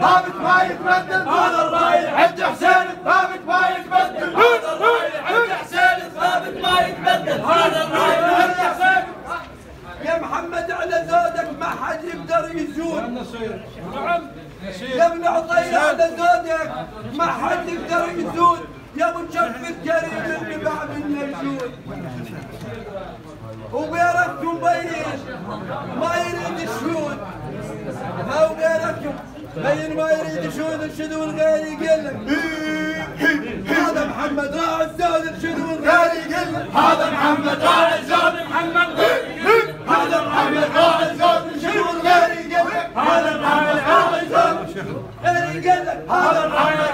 ثابت ما يتبدل، هذا الراي عند حسين ثابت ما يتبدل، هذا الراي عند حسين ثابت ما يتبدل، هذا الراي عند حسين. يا محمد على زودك ما حد يقدر يزول. يا ابن عطية على زودك ما حد يقدر يزول. يا ابو الشف الكريم اللي بعد النجول. وغيرك مبين ما يريد الشهود، او غيرك مبين ما يريد الشهود. الشذوذ غير يقلب، هذا محمد راعي الزود. الشذوذ غير يقلب، هذا محمد راعي الزود. محمد هذا محمد راعي الزود. الشذوذ غير يقلب، هذا محمد راعي الزود. غير يقلب، هذا محمد